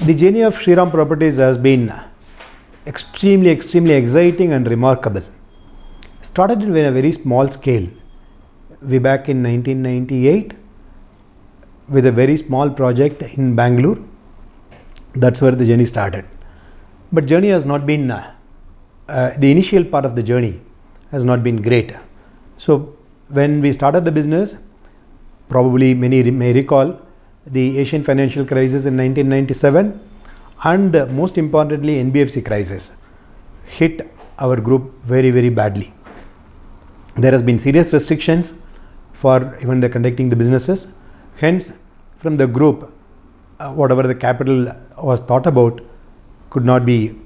The journey of Shriram Properties has been extremely exciting and remarkable. Started in a very small scale way back in 1998 with a very small project in Bangalore. That's where the journey started. But journey has not been, the initial part of the journey has not been great. So when we started the business, probably many may recall the Asian financial crisis in 1997 and most importantly NBFC crisis hit our group very badly. There has been serious restrictions for even the conducting the businesses. Hence from the group whatever the capital was thought about could not be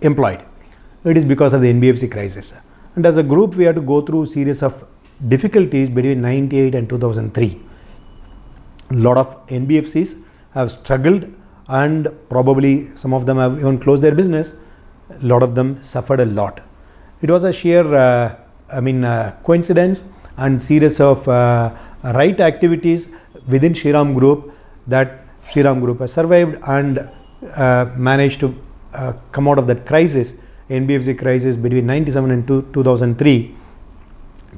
employed. It is because of the NBFC crisis. And as a group we had to go through series of difficulties between 98 and 2003. A lot of NBFCs have struggled and probably some of them have even closed their business. A lot of them suffered a lot. It was a sheer coincidence and series of right activities within Shriram Group that Shriram Group has survived and managed to come out of that crisis, NBFC crisis between 97 and 2003.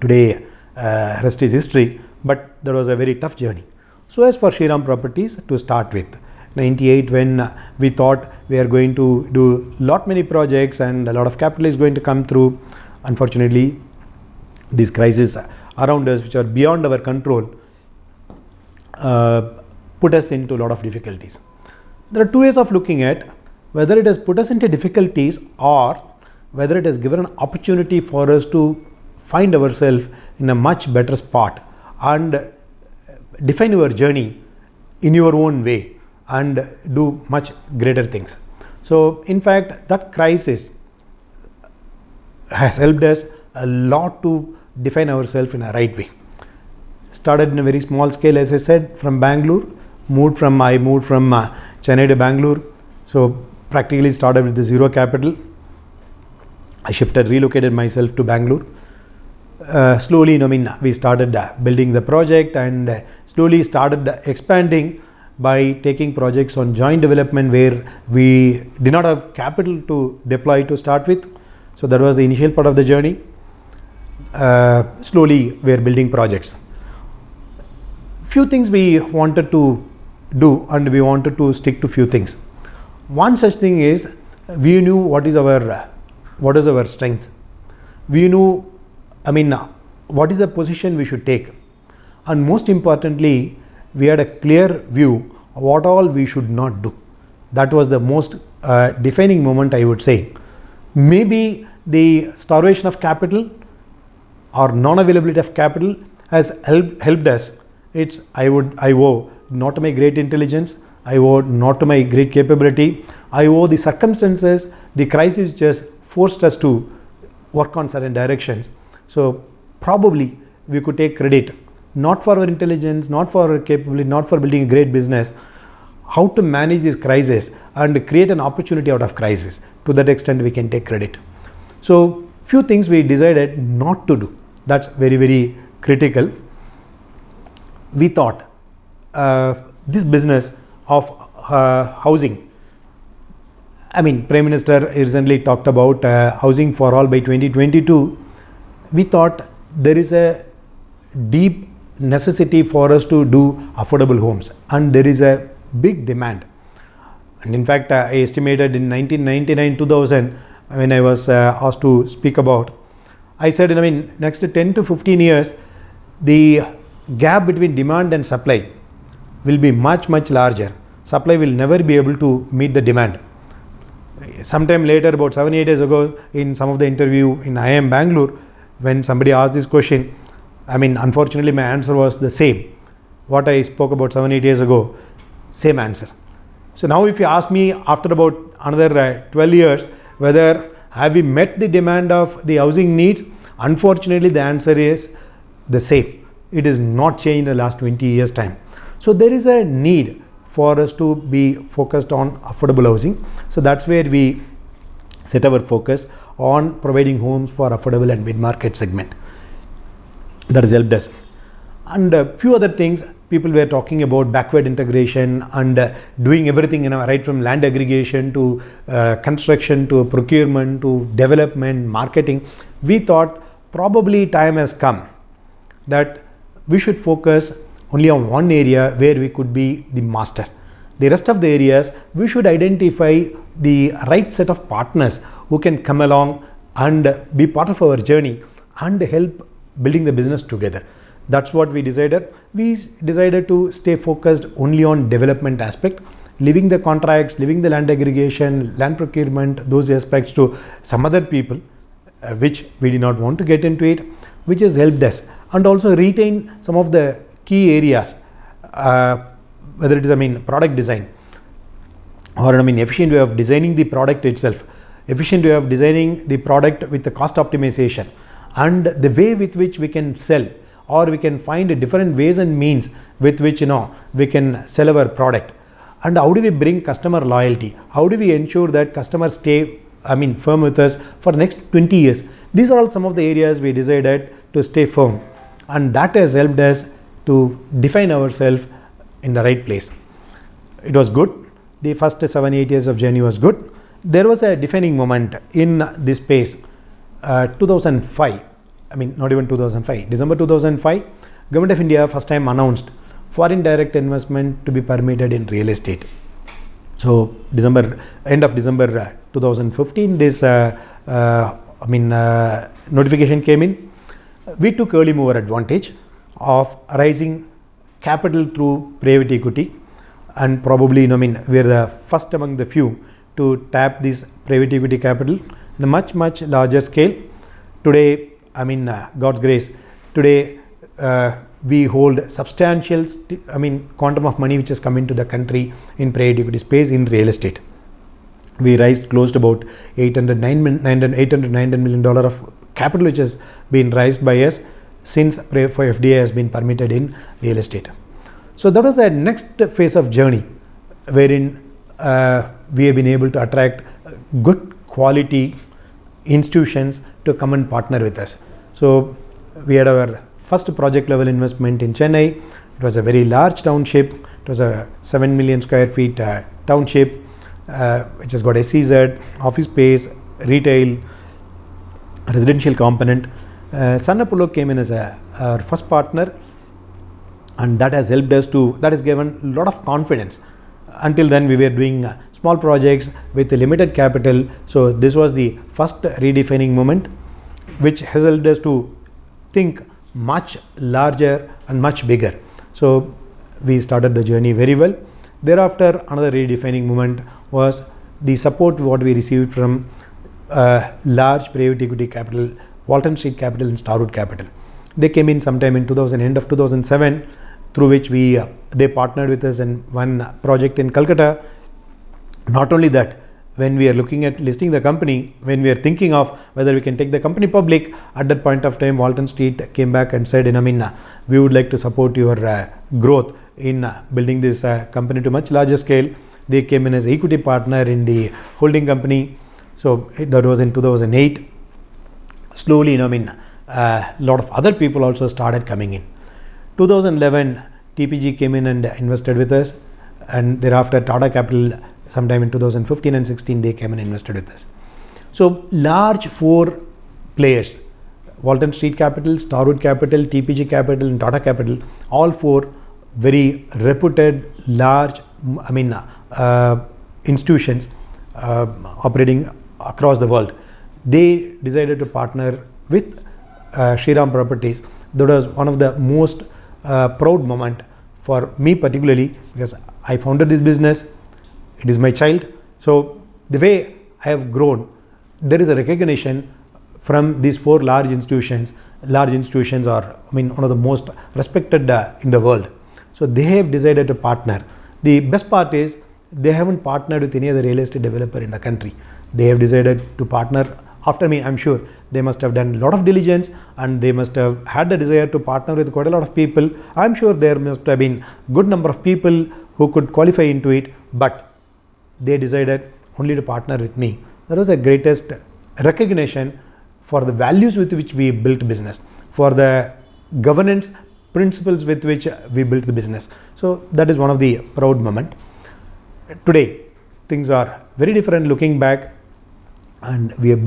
Today rest is history, but that was a very tough journey. So as for Shriram Properties, to start with, 98 when we thought we are going to do many projects and a lot of capital is going to come through, unfortunately these crises around us which are beyond our control put us into a lot of difficulties. There are two ways of looking at whether it has put us into difficulties or whether it has given an opportunity for us to find ourselves in a much better spot and define your journey in your own way and do much greater things. So in fact that crisis has helped us a lot to define ourselves in a right way. Started in a very small scale, as I said, from Bangalore, I moved from Chennai to Bangalore. So practically started with the zero capital. I relocated myself to Bangalore. Slowly, we started building the project and slowly started expanding by taking projects on joint development where we did not have capital to deploy to start with. So that was the initial part of the journey. Slowly we are building projects. Few things we wanted to do and we wanted to stick to few things. One such thing is we knew what is our strengths. We knew what is the position we should take, and most importantly we had a clear view of what all we should not do. That was the most defining moment, I would say. Maybe the starvation of capital or non-availability of capital has helped us. I owe not to my great intelligence, I owe not to my great capability, I owe the circumstances, the crisis just forced us to work on certain directions. So probably we could take credit not for our intelligence, not for our capability, not for building a great business, how to manage this crisis and create an opportunity out of crisis. To that extent we can take credit. So few things we decided not to do. That's very critical. We thought this business of housing, Prime Minister recently talked about housing for all by 2022. We thought there is a deep necessity for us to do affordable homes and there is a big demand. And in fact, I estimated in 1999-2000 when I was asked to speak about, I said next 10 to 15 years the gap between demand and supply will be much larger. Supply will never be able to meet the demand. Sometime later, about 7-8 years ago, in some of the interview in IIM Bangalore, when somebody asked this question, unfortunately my answer was the same. What I spoke about 7-8 years ago, same answer. So now if you ask me after about another 12 years, whether have we met the demand of the housing needs, unfortunately the answer is the same. It is not changed in the last 20 years time. So there is a need for us to be focused on affordable housing. So that's where we set our focus on providing homes for affordable and mid-market segment. That has helped us. And a few other things, people were talking about backward integration and doing everything, right from land aggregation to construction to procurement to development, marketing. We thought probably time has come that we should focus only on one area where we could be the master. The rest of the areas, we should identify the right set of partners who can come along and be part of our journey and help building the business together. That's what we decided. We decided to stay focused only on development aspect, leaving the contracts, leaving the land aggregation, land procurement, those aspects to some other people, which we did not want to get into it, which has helped us, and also retain some of the key areas, whether it is product design or efficient way of designing the product itself, efficient way of designing the product with the cost optimization, and the way with which we can sell, or we can find different ways and means with which we can sell our product. And how do we bring customer loyalty? How do we ensure that customers stay firm with us for the next 20 years? These are all some of the areas we decided to stay firm, and that has helped us to define ourselves in the right place. It was good. The first 7-8 years of journey was good. There was a defining moment in this space, 2005. Not even 2005. December 2005, Government of India first time announced foreign direct investment to be permitted in real estate. So end of December 2015, this notification came in. We took early mover advantage of raising capital through private equity, and probably we are the first among the few to tap this private equity capital in a much larger scale. Today, God's grace, today we hold substantial quantum of money which has come into the country in private equity space in real estate. We raised close to about $809 million of capital which has been raised by us since for FDI has been permitted in real estate. So that was the next phase of journey wherein we have been able to attract good quality institutions to come and partner with us. So we had our first project level investment in Chennai. It was a very large township. It was a 7 million square feet township which has got SEZ, office space, retail, residential component. Sun Apollo came in as our first partner, and that has helped us that has given a lot of confidence. Until then we were doing small projects with limited capital. So this was the first redefining moment which has helped us to think much larger and much bigger. So we started the journey very well. Thereafter, another redefining moment was the support what we received from large private equity capital, Walton Street Capital and Starwood Capital. They came in sometime in end of 2007, through which they partnered with us in one project in Calcutta. Not only that, when we are looking at listing the company, when we are thinking of whether we can take the company public, at that point of time Walton Street came back and said, we would like to support your growth in building this company to much larger scale. They came in as equity partner in the holding company. So that was in 2008. Slowly, a lot of other people also started coming in. 2011, TPG came in and invested with us, and thereafter Tata Capital, sometime in 2015 and 16, they came and invested with us. So large 4 players, Walton Street Capital, Starwood Capital, TPG Capital and Tata Capital, all 4 very reputed large institutions operating across the world. They decided to partner with Shriram Properties. That was one of the most proud moment for me particularly, because I founded this business. It is my child. So the way I have grown, there is a recognition from these 4 large institutions. Large institutions are one of the most respected in the world. So they have decided to partner. The best part is they haven't partnered with any other real estate developer in the country. They have decided to partner after me. I'm sure they must have done a lot of diligence, and they must have had the desire to partner with quite a lot of people. I'm sure there must have been good number of people who could qualify into it, but they decided only to partner with me. That was the greatest recognition for the values with which we built business, for the governance principles with which we built the business. So that is one of the proud moment. Today, things are very different looking back, and we have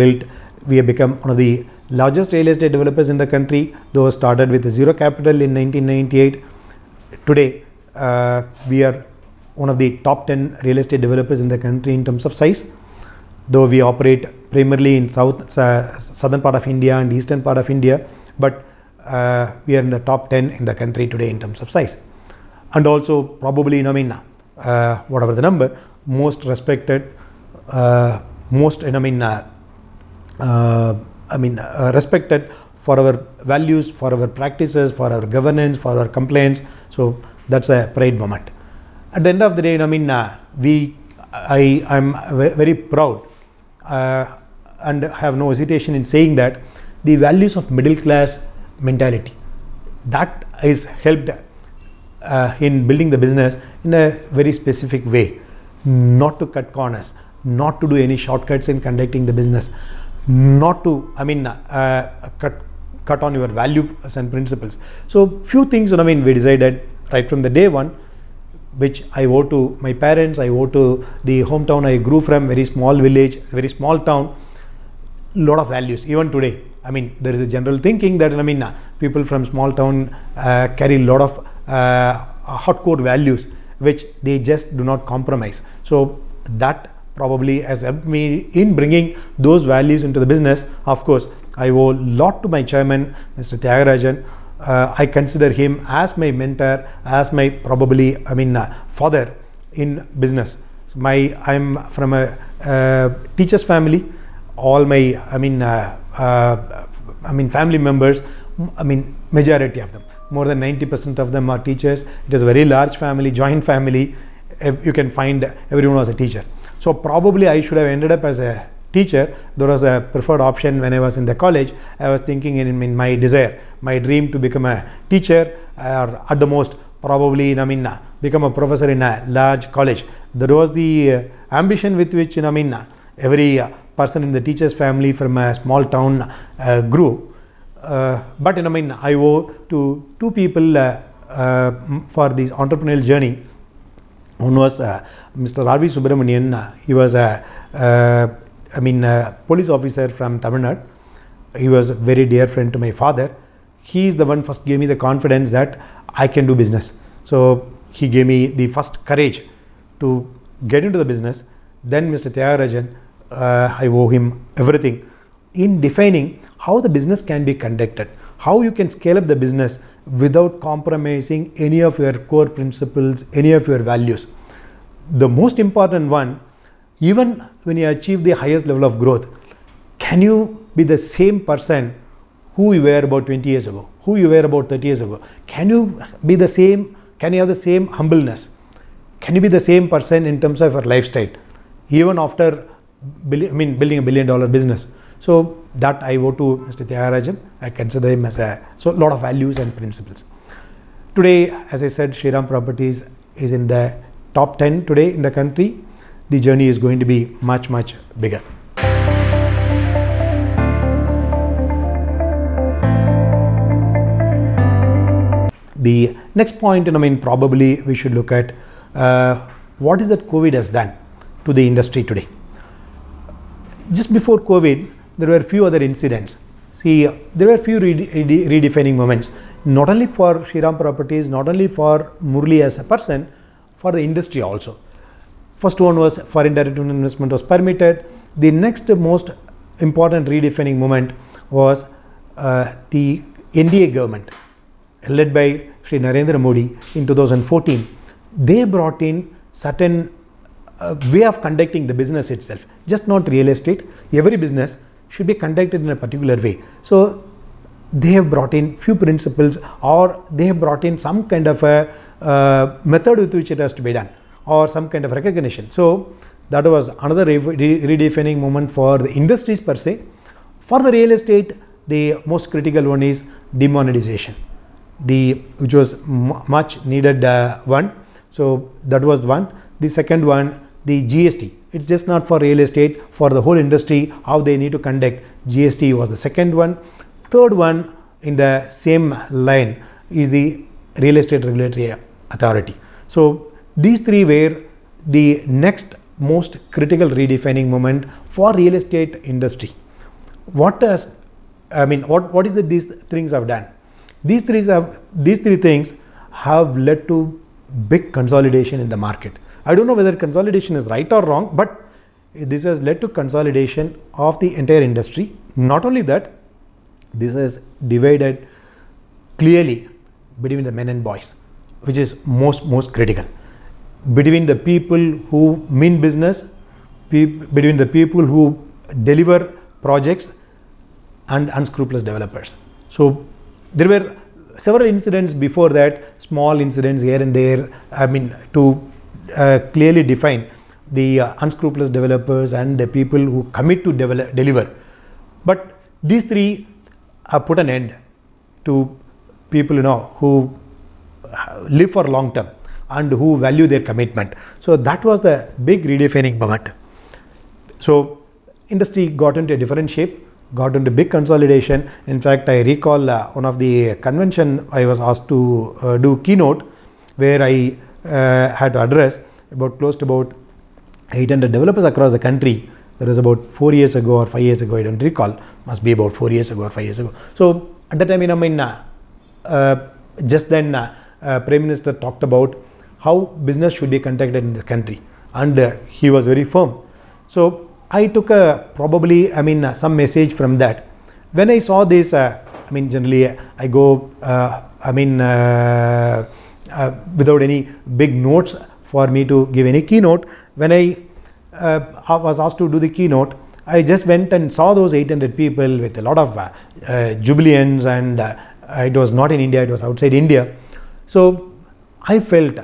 become one of the largest real estate developers in the country, though started with zero capital in 1998. Today, we are one of the top 10 real estate developers in the country in terms of size, though we operate primarily in southern part of India and eastern part of India, but we are in the top 10 in the country today in terms of size. And also probably, whatever the number, most respected, respected for our values, for our practices, for our governance, for our complaints. So that's a pride moment. At the end of the day, I'm very proud and have no hesitation in saying that the values of middle class mentality that is helped in building the business in a very specific way, not to cut corners, not to do any shortcuts in conducting the business, not to cut on your values and principles. So few things we decided right from the day one, which I owe to my parents, I owe to the hometown I grew from, very small village, very small town, lot of values. Even today, there is a general thinking that people from small town carry a lot of hardcore values which they just do not compromise. So that probably has helped me in bringing those values into the business. Of course, I owe a lot to my chairman, Mr. Tyagarajan. I consider him as my mentor, as my father in business. I'm from a teacher's family. All my family members, majority of them, more than 90% of them are teachers. It is a very large family, joint family. You can find everyone was a teacher. So probably I should have ended up as a teacher. There was a preferred option when I was in the college. I was thinking in my desire, my dream to become a teacher, or at the most probably become a professor in a large college. There was the ambition with which every person in the teacher's family from a small town grew. But I owe to two people for this entrepreneurial journey. One was Mr. R.V. Subramanian. He was a police officer from Tamil Nadu. He was a very dear friend to my father. He is the one first gave me the confidence that I can do business. So he gave me the first courage to get into the business. Then Mr. Tyagarajan, I owe him everything in defining how the business can be conducted, how you can scale up the business without compromising any of your core principles, any of your values. The most important one, even when you achieve the highest level of growth, can you be the same person who you were about 20 years ago, who you were about 30 years ago? Can you be the same? Can you have the same humbleness? Can you be the same person in terms of your lifestyle, even after building $1 billion business? So that I owe to Mr. Tyagarajan. I consider him as a lot of values and principles. Today, as I said, Shriram Properties is in the top 10 today in the country. The journey is going to be much, much bigger. The next point, probably we should look at what is that COVID has done to the industry today. Just before COVID, there were a few other incidents. See, there were a few redefining moments, not only for Shriram Properties, not only for Murali as a person, for the industry also. First one was foreign direct investment was permitted. The next most important redefining moment was the NDA government, led by Shri Narendra Modi in 2014. They brought in certain way of conducting the business itself, just not real estate. Every business should be conducted in a particular way. So they have brought in few principles, or they have brought in some kind of a method with which it has to be done, or some kind of recognition. So that was another redefining moment for the industries per se. For the real estate, the most critical one is demonetization, which was much needed one. So that was one. The second one, the GST. It's just not for real estate, for the whole industry, how they need to conduct. GST was the second one. Third one, in the same line, is the Real Estate Regulatory Authority. So these three were the next most critical redefining moment for real estate industry. What is that these things have done? These three things have led to big consolidation in the market. I don't know whether consolidation is right or wrong, but this has led to consolidation of the entire industry. Not only that, this has divided clearly between the men and boys, which is most critical. Between the people who mean business, between the people who deliver projects, and unscrupulous developers. So there were several incidents before that, small incidents here and there, to clearly define the unscrupulous developers and the people who commit to deliver. But these three have put an end to people who live for long term and who value their commitment. So that was the big redefining moment. So industry got into a different shape, got into big consolidation. In fact, I recall one of the convention I was asked to do keynote, where I had to address close to about 800 developers across the country. That was about 4 years ago or 5 years ago, I don't recall. Must be about 4 years ago or 5 years ago. So at that time, just then Prime Minister talked about how business should be conducted in this country, and he was very firm. So I took some message from that. When I saw this, generally I go, without any big notes for me to give any keynote. When I was asked to do the keynote, I just went and saw those 800 people with a lot of jubilance, and it was not in India, it was outside India. So I felt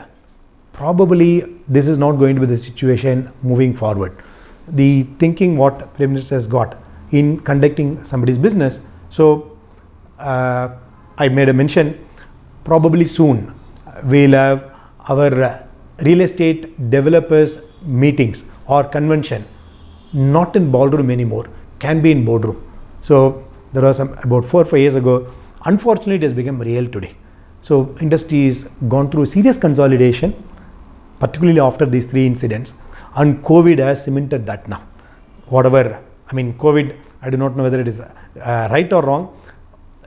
probably this is not going to be the situation moving forward. The thinking what Prime Minister has got in conducting somebody's business. So I made a mention, probably soon we'll have our real estate developers meetings or convention not in ballroom anymore, can be in boardroom. So there was about 4 or 5 years ago. Unfortunately, it has become real today. So industry has gone through serious consolidation, particularly after these three incidents, and COVID has cemented that now. COVID, I do not know whether it is right or wrong.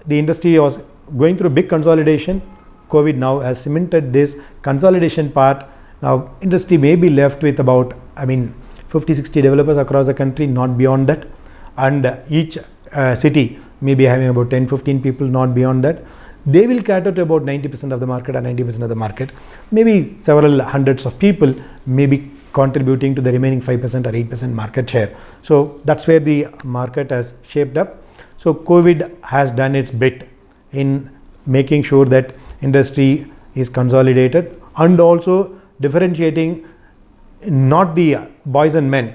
The industry was going through big consolidation. COVID now has cemented this consolidation part. Now industry may be left with about 50-60 developers across the country, not beyond that, and each city may be having about 10-15 people, not beyond that. They will cater to about 90% of the market or 90% of the market. Maybe several hundreds of people may be contributing to the remaining 5% or 8% market share. So that's where the market has shaped up. So COVID has done its bit in making sure that industry is consolidated, and also differentiating not the boys and men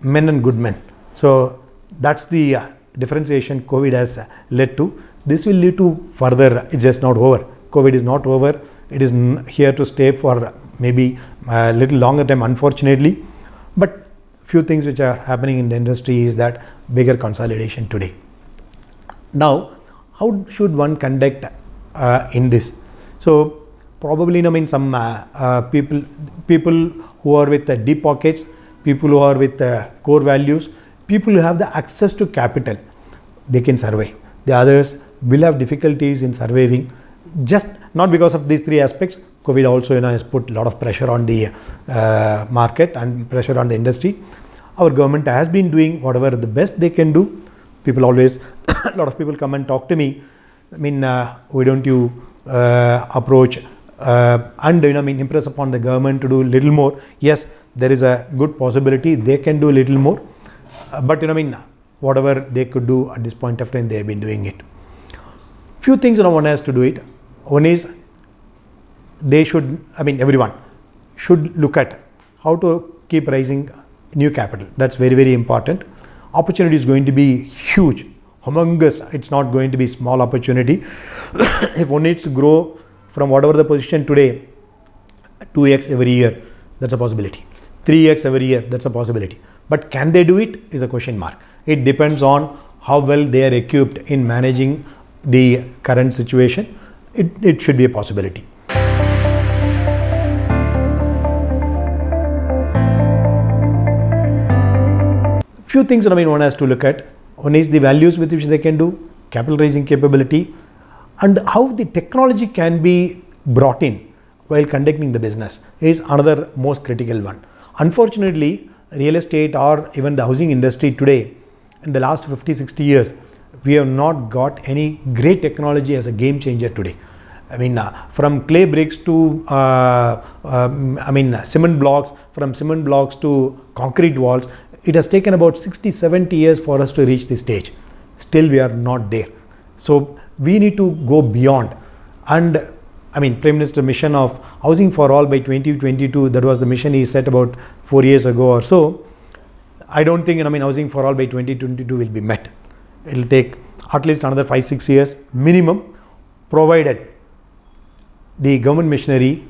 and good men. So that's the differentiation COVID has led to. This will lead to further. It's just not over. COVID is not over. It is here to stay for maybe a little longer time, unfortunately. But few things which are happening in the industry is that bigger consolidation today. Now, how should one conduct in this? So probably some people who are with deep pockets, people who are with core values, people who have the access to capital, they can survive. The others will have difficulties in surviving, just not because of these three aspects. COVID also has put a lot of pressure on the market and pressure on the industry. Our government has been doing whatever the best they can do. People always, a lot of people come and talk to me. Why don't you approach and impress upon the government to do little more? Yes, there is a good possibility they can do a little more, but whatever they could do at this point of time, they have been doing it. Few things one has to do it. One is they should, everyone should look at how to keep raising new capital. That's very, very important. Opportunity is going to be huge, humongous. It's not going to be small opportunity. If one needs to grow from whatever the position today, 2x every year, that's a possibility. 3x every year, that's a possibility. But can they do it is a question mark. It depends on how well they are equipped in managing the current situation. it should be a possibility. Few things one has to look at. One is the values with which they can do, capital raising capability, and how the technology can be brought in while conducting the business is another most critical one. Unfortunately, real estate or even the housing industry today, in the last 50-60 years, we have not got any great technology as a game changer today. From clay bricks to cement blocks, from cement blocks to concrete walls, it has taken about 60-70 years for us to reach this stage. Still we are not there. So we need to go beyond. And Prime Minister mission of housing for all by 2022, that was the mission he set about 4 years ago or so. I don't think housing for all by 2022 will be met. It will take at least another 5-6 years minimum, provided the government machinery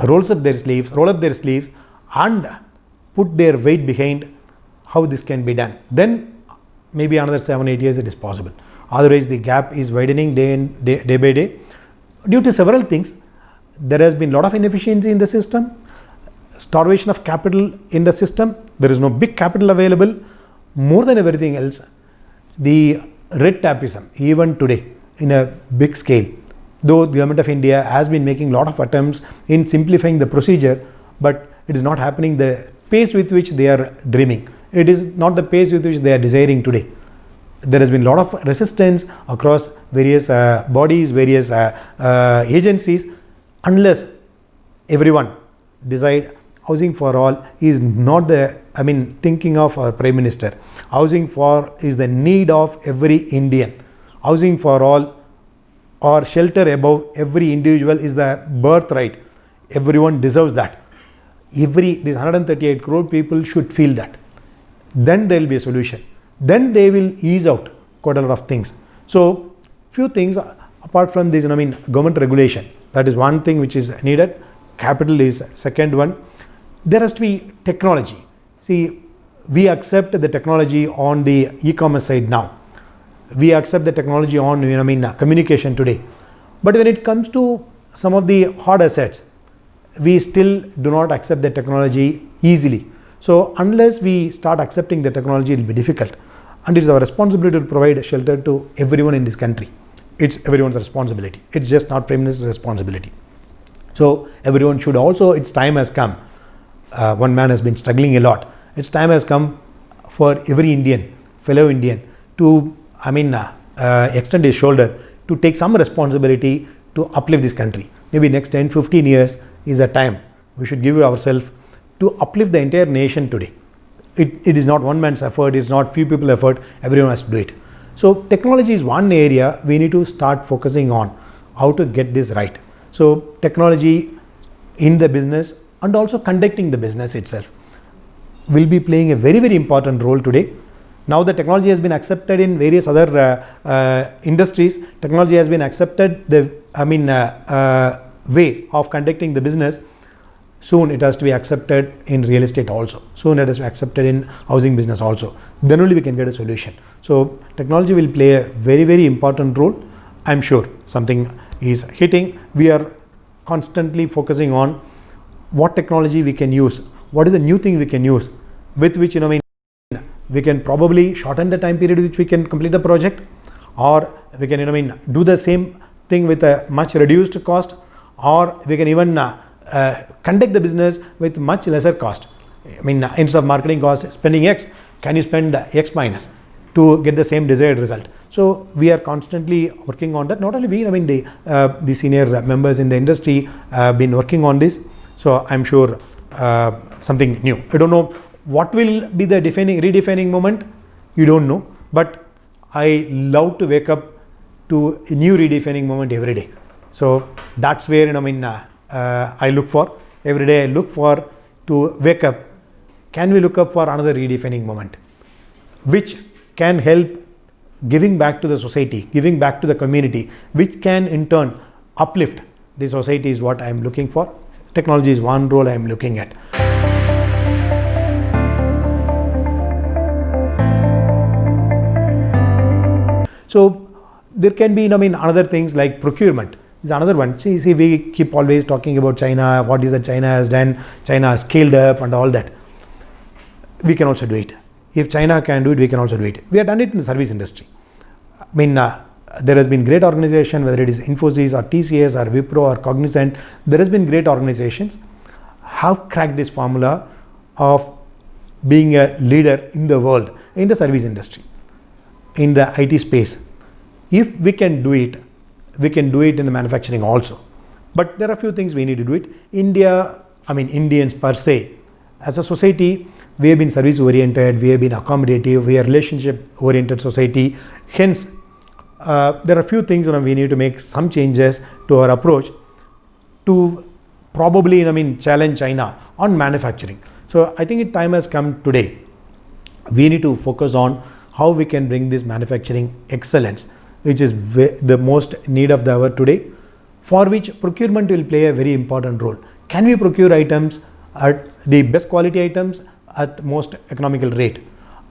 roll up their sleeves and put their weight behind how this can be done. Then maybe another 7-8 years it is possible. Otherwise the gap is widening day by day due to several things. There has been a lot of inefficiency in the system, starvation of capital in the system. There is no big capital available. More than everything else, the red tapeism, even today in a big scale, though the government of India has been making a lot of attempts in simplifying the procedure, but it is not happening the pace with which they are dreaming. It is not the pace with which they are desiring today. There has been a lot of resistance across various bodies, various agencies. Unless everyone decide housing for all is not the thinking of our Prime Minister. Housing for is the need of every Indian. Housing for all or shelter above every individual is the birthright. Everyone deserves that. These 138 crore people should feel that. Then there will be a solution. Then they will ease out quite a lot of things. So few things apart from this, government regulation, that is one thing which is needed. Capital is second one. There has to be technology. See, we accept the technology on the e-commerce side now. We accept the technology on communication today. But when it comes to some of the hard assets, we still do not accept the technology easily. So unless we start accepting the technology, it will be difficult. And it is our responsibility to provide shelter to everyone in this country. It's everyone's responsibility. It's just not Prime Minister's responsibility. So everyone should also, its time has come. One man has been struggling a lot. Its time has come for every Indian, fellow Indian, to extend his shoulder to take some responsibility to uplift this country. Maybe next 10-15 years is the time we should give ourselves to uplift the entire nation today. It is not one man's effort, it is not few people's effort, everyone has to do it. So technology is one area we need to start focusing on, how to get this right. So technology in the business and also conducting the business itself will be playing a very, very important role today. Now the technology has been accepted in various other industries. Technology has been accepted the way of conducting the business. Soon it has to be accepted in real estate also. Soon it has to be accepted in housing business also. Then only we can get a solution. So technology will play a very, very important role. I'm sure something is hitting. We are constantly focusing on what technology we can use. What is the new thing we can use with which we can probably shorten the time period which we can complete the project, or we can do the same thing with a much reduced cost, or we can even conduct the business with much lesser cost. Instead of marketing cost spending X, can you spend X minus to get the same desired result? So we are constantly working on that. Not only we, the senior members in the industry have been working on this. So I'm sure something new. I don't know what will be the redefining moment. You don't know, but I love to wake up to a new redefining moment every day. So that's where I look for every day. I look for to wake up. Can we look up for another redefining moment, which can help giving back to the society, giving back to the community, which can in turn uplift the society is what I am looking for. Technology is one role I am looking at. So there can be, other things like procurement. is another one. See, we keep always talking about China, what is that China has done, China has scaled up and all that. We can also do it. If China can do it, we can also do it. We have done it in the service industry. I mean, there has been great organization, whether it is Infosys or TCS or Wipro or Cognizant, there has been great organizations have cracked this formula of being a leader in the world in the service industry, in the IT space. If we can do it, we can do it in the manufacturing also. But there are a few things we need to do it. Indians per se, as a society, we have been service oriented, we have been accommodative, we are relationship oriented society. Hence, there are a few things we need to make some changes to our approach to probably challenge China on manufacturing. So I think time has come today. We need to focus on how we can bring this manufacturing excellence, which is the most need of the hour today, for which procurement will play a very important role. Can we procure items at the best quality items at most economical rate,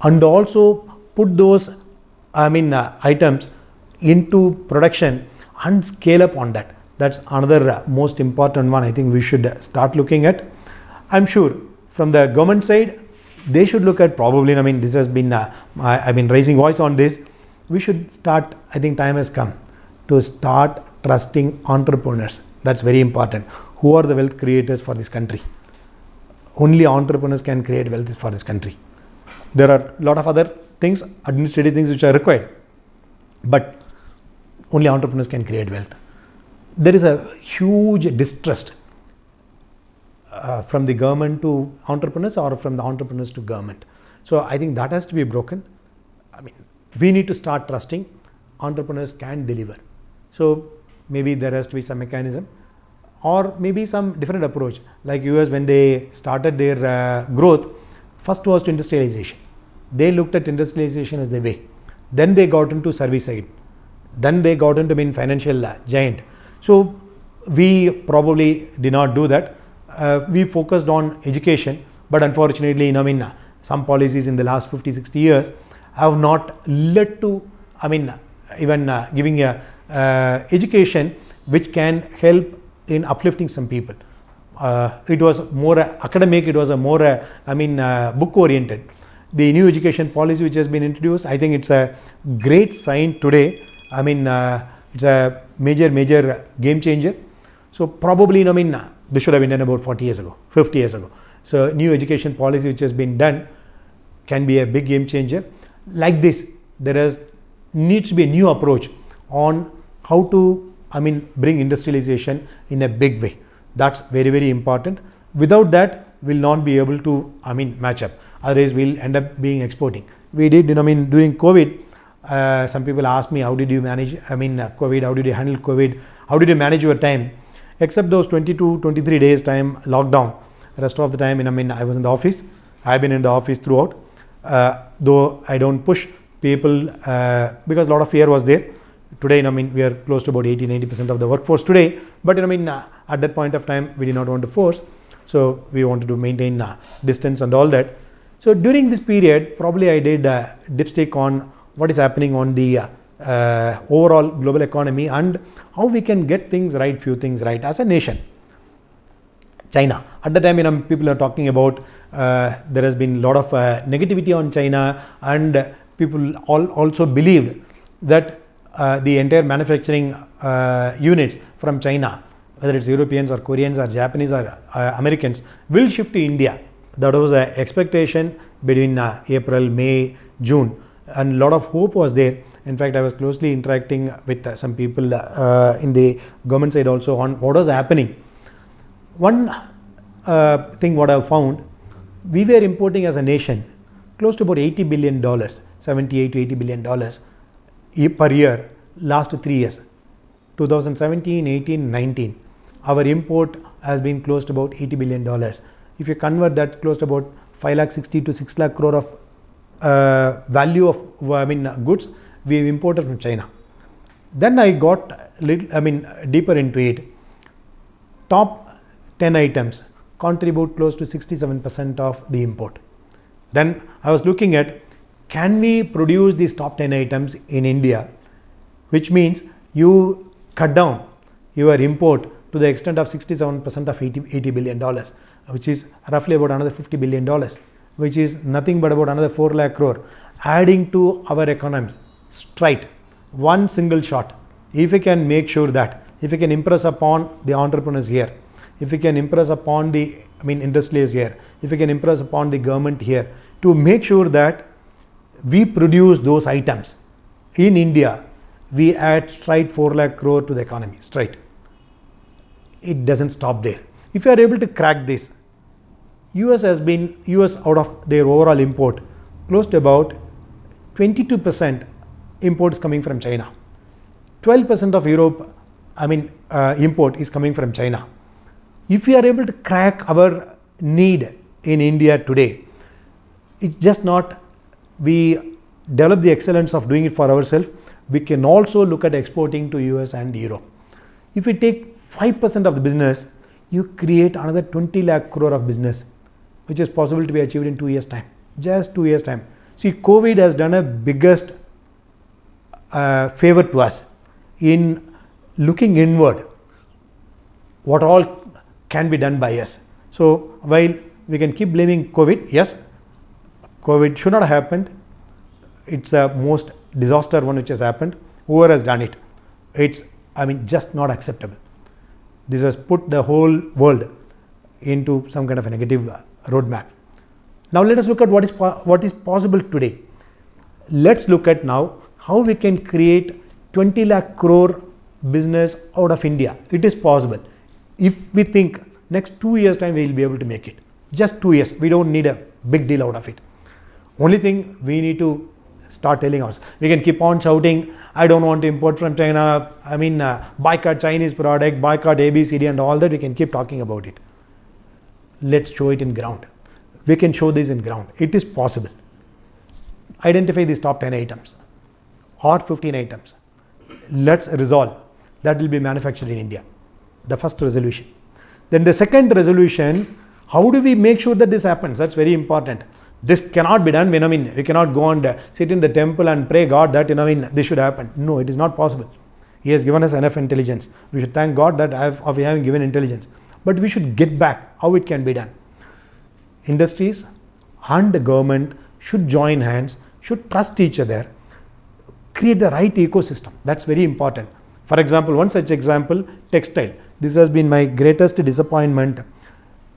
and also put those items into production and scale up on that? That's another most important one I think we should start looking at. I'm sure from the government side, they should look at probably, this has been, I've been raising voice on this. We should start, I think time has come to start trusting entrepreneurs. That's very important. Who are the wealth creators for this country? Only entrepreneurs can create wealth for this country. There are a lot of other things, administrative things which are required, but only entrepreneurs can create wealth. There is a huge distrust from the government to entrepreneurs or from the entrepreneurs to government. So I think that has to be broken. We need to start trusting entrepreneurs can deliver. So maybe there has to be some mechanism, or maybe some different approach. Like US, when they started their growth, first was to industrialization. They looked at industrialization as the way. Then they got into service side. Then they got into financial giant. So we probably did not do that. We focused on education, but unfortunately, some policies in the last 50-60 years have not led to, even giving education which can help in uplifting some people. It was more academic, it was a more book oriented. The new education policy which has been introduced, I think it's a great sign today. It's a major game changer. So probably, this should have been done about 40 years ago, 50 years ago. So new education policy which has been done can be a big game changer. Like this, there needs to be a new approach on how to bring industrialization in a big way. That's very important. Without that, we'll not be able to match up. Otherwise, we'll end up being exporting. We did, during COVID, some people asked me, how did you manage COVID? How did you handle COVID? How did you manage your time? Except those 22-23 days time lockdown, the rest of the time I was in the office. I've been in the office throughout, though I don't push people because a lot of fear was there. Today, we are close to about 80-90% of the workforce today, but at that point of time, we did not want to force. So we wanted to maintain distance and all that. So during this period, probably I did dipstick on what is happening on the overall global economy and how we can get things right, few things right as a nation. China, at the time, people are talking about there has been a lot of negativity on China, and people also believed that the entire manufacturing units from China, whether it's Europeans or Koreans or Japanese or Americans, will shift to India. That was an expectation between April, May, June, and a lot of hope was there. In fact, I was closely interacting with some people in the government side also on what was happening. One thing what I found, we were importing as a nation close to about $80 billion, $78 to $80 billion per year last 3 years. 2017, 18, 19, our import has been close to about $80 billion. If you convert that, close to about 560 to 6 lakh crore of value of goods we have imported from China. Then I got deeper into it. Top 10 items contribute close to 67% of the import. Then I was looking at, can we produce these top 10 items in India, which means you cut down your import to the extent of 67% of $80 billion, which is roughly about another $50 billion, which is nothing but about another 4 lakh crore, adding to our economy straight, one single shot. If we can make sure that, if we can impress upon the entrepreneurs here, if we can impress upon the industrialists here, if we can impress upon the government here, to make sure that we produce those items in India, we add straight 4 lakh crore to the economy, straight. It doesn't stop there. If you are able to crack this, US out of their overall import, close to about 22% imports coming from China. 12% of Europe, import is coming from China. If we are able to crack our need in India today, it's just not we develop the excellence of doing it for ourselves, we can also look at exporting to US and Europe. If we take 5% of the business, you create another 20 lakh crore of business, which is possible to be achieved in 2 years' time. Just 2 years' time. See, COVID has done a biggest favor to us in looking inward. What all can be done by us. So while we can keep blaming COVID, yes, COVID should not have happened. It's the most disaster one which has happened. Whoever has done it, it's just not acceptable. This has put the whole world into some kind of a negative roadmap. Now let us look at what is possible today. Let's look at now how we can create 20 lakh crore business out of India. It is possible. If we think next 2 years' time we will be able to make it. Just 2 years. We don't need a big deal out of it. Only thing we need to start telling us. We can keep on shouting, I don't want to import from China, boycott Chinese product, boycott ABCD and all that. We can keep talking about it. Let's show it in ground. We can show this in ground. It is possible. Identify these top 10 items or 15 items. Let's resolve. That will be manufactured in India. The first resolution. Then the second resolution, how do we make sure that this happens? That's very important. This cannot be done. We cannot go and sit in the temple and pray God that this should happen. No, it is not possible. He has given us enough intelligence. We should thank God that of having given intelligence. But we should get back how it can be done. Industries and the government should join hands, should trust each other, create the right ecosystem. That's very important. For example, one such example, textile. This has been my greatest disappointment.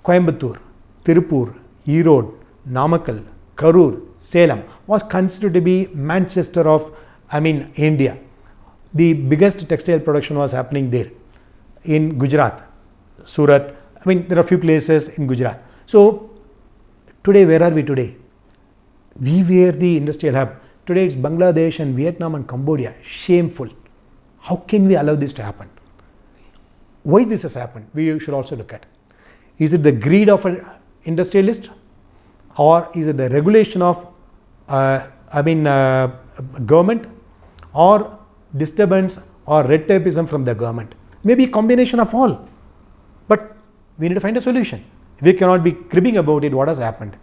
Coimbatore, Tirupur, Erode, Namakkal, Karur, Salem was considered to be Manchester of India. The biggest textile production was happening there. In Gujarat, Surat, there are a few places in Gujarat. So today, where are we today? We were the industrial hub. Today it's Bangladesh and Vietnam and Cambodia. Shameful. How can we allow this to happen? Why this has happened? We should also look at. Is it the greed of an industrialist? Or is it the regulation of government, or disturbance or red tapeism from the government? Maybe a combination of all. But we need to find a solution. We cannot be cribbing about it, what has happened.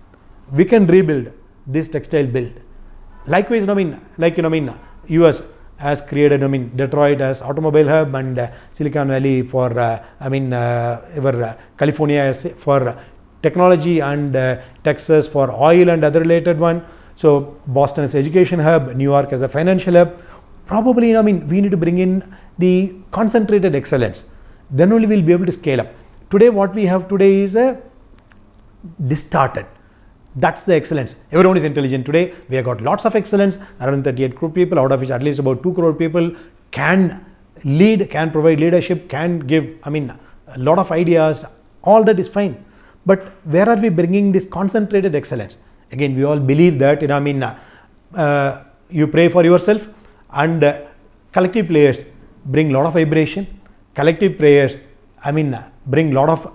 We can rebuild this textile build. Likewise, US has created, Detroit as automobile hub and Silicon Valley for, California for technology and Texas for oil and other related one. So Boston as education hub, New York as a financial hub. Probably, we need to bring in the concentrated excellence. Then only we'll be able to scale up. Today, what we have today is a distorted. That's the excellence. Everyone is intelligent today. We have got lots of excellence, around 38 crore people, out of which at least about 2 crore people can lead, can provide leadership, can give, a lot of ideas. All that is fine. But where are we bringing this concentrated excellence? Again, we all believe that, you pray for yourself, and collective prayers bring a lot of vibration. Collective prayers, bring a lot of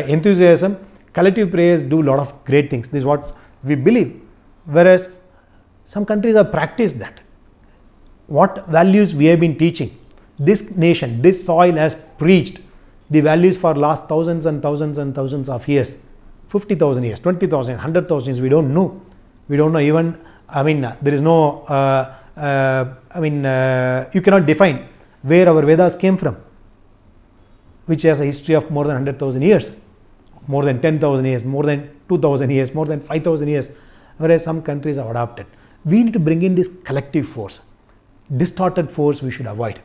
enthusiasm. Collective prayers do a lot of great things. This is what we believe. Whereas some countries have practiced that. What values we have been teaching? This nation, this soil has preached the values for last thousands and thousands and thousands of years. 50,000 years, 20,000, 100,000 years, we don't know. We don't know even, there is no, you cannot define where our Vedas came from. which has a history of more than 100,000 years, more than 10,000 years, more than 2,000 years, more than 5,000 years, whereas some countries have adopted. We need to bring in this collective force. Distorted force we should avoid,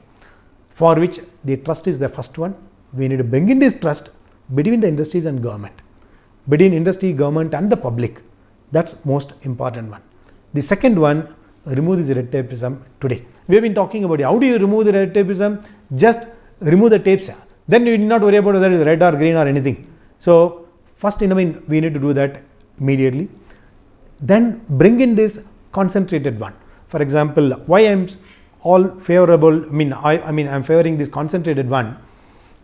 for which the trust is the first one. We need to bring in this trust between the industries and government, between industry, government and the public. That's most important one. The second one, remove this red tapeism today. We have been talking about it. How do you remove the red tapeism? Just remove the tapes. Then you need not worry about whether it is red or green or anything. So first, we need to do that immediately. Then bring in this concentrated one. For example, why I am all favorable, I'm favoring this concentrated one.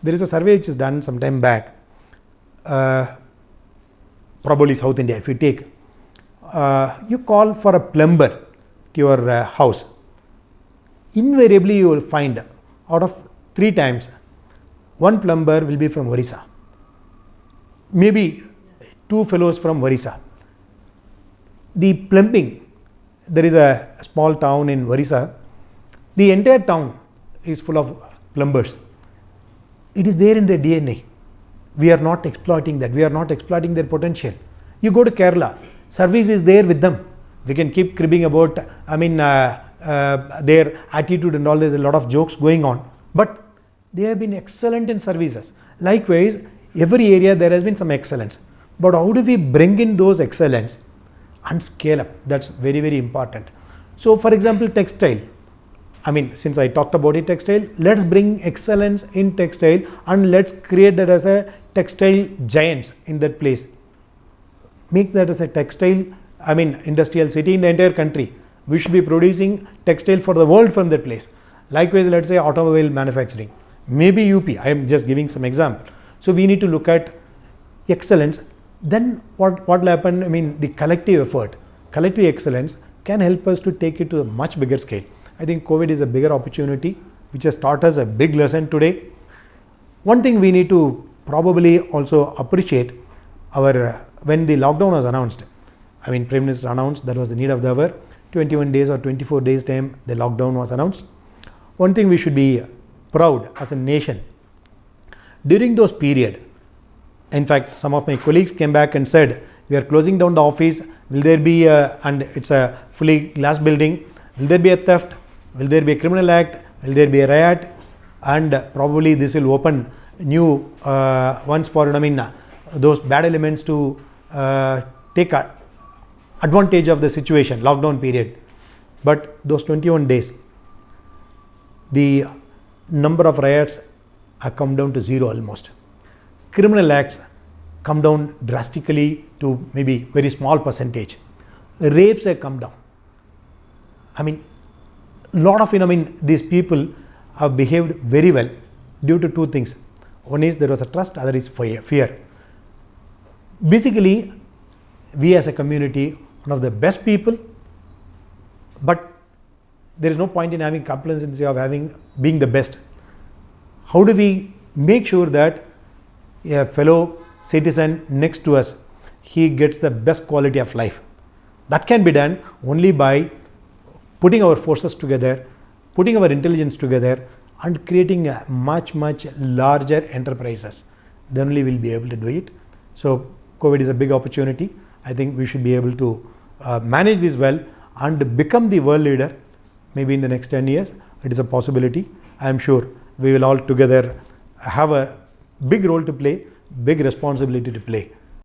There is a survey which is done some time back, probably South India. If you take, you call for a plumber to your house, invariably you will find out of 3 times, one plumber will be from Orissa, maybe 2 fellows from Orissa. The plumbing, there is a small town in Orissa, the entire town is full of plumbers. It is there in their DNA. We are not exploiting that. We are not exploiting their potential. You go to Kerala, service is there with them. We can keep cribbing about, their attitude and all. There's a lot of jokes going on, but they have been excellent in services. Likewise, every area there has been some excellence. But how do we bring in those excellence and scale up? That's very, very important. So, for example, textile. Since I talked about it, textile, let's bring excellence in textile and let's create that as a textile giants in that place. Make that as a textile, industrial city in the entire country. We should be producing textile for the world from that place. Likewise, let's say automobile manufacturing, maybe UP. I am just giving some example. So we need to look at excellence. Then what will happen? The collective effort, collective excellence can help us to take it to a much bigger scale. I think COVID is a bigger opportunity, which has taught us a big lesson today. One thing we need to probably also appreciate, when the lockdown was announced, Prime Minister announced that was the need of the hour. 21 days or 24 days time, the lockdown was announced. One thing we should be proud as a nation, during those period, in fact, some of my colleagues came back and said, we are closing down the office. Will there be and it's a fully glass building, will there be a theft? Will there be a criminal act? Will there be a riot? And probably this will open new ones for those bad elements to take advantage of the situation, lockdown period. But those 21 days, the number of riots have come down to 0 almost. Criminal acts come down drastically to maybe very small percentage. Rapes have come down. Lot of these people have behaved very well due to 2 things. One is there was a trust, other is fear. Basically, we as a community, one of the best people, but there is no point in having complacency of being the best. How do we make sure that a fellow citizen next to us, he gets the best quality of life? That can be done only by putting our forces together, putting our intelligence together and creating a much, much larger enterprises. Then only we'll be able to do it. So COVID is a big opportunity. I think we should be able to manage this well and become the world leader maybe in the next 10 years. It is a possibility. I am sure we will all together have a big role to play, big responsibility to play.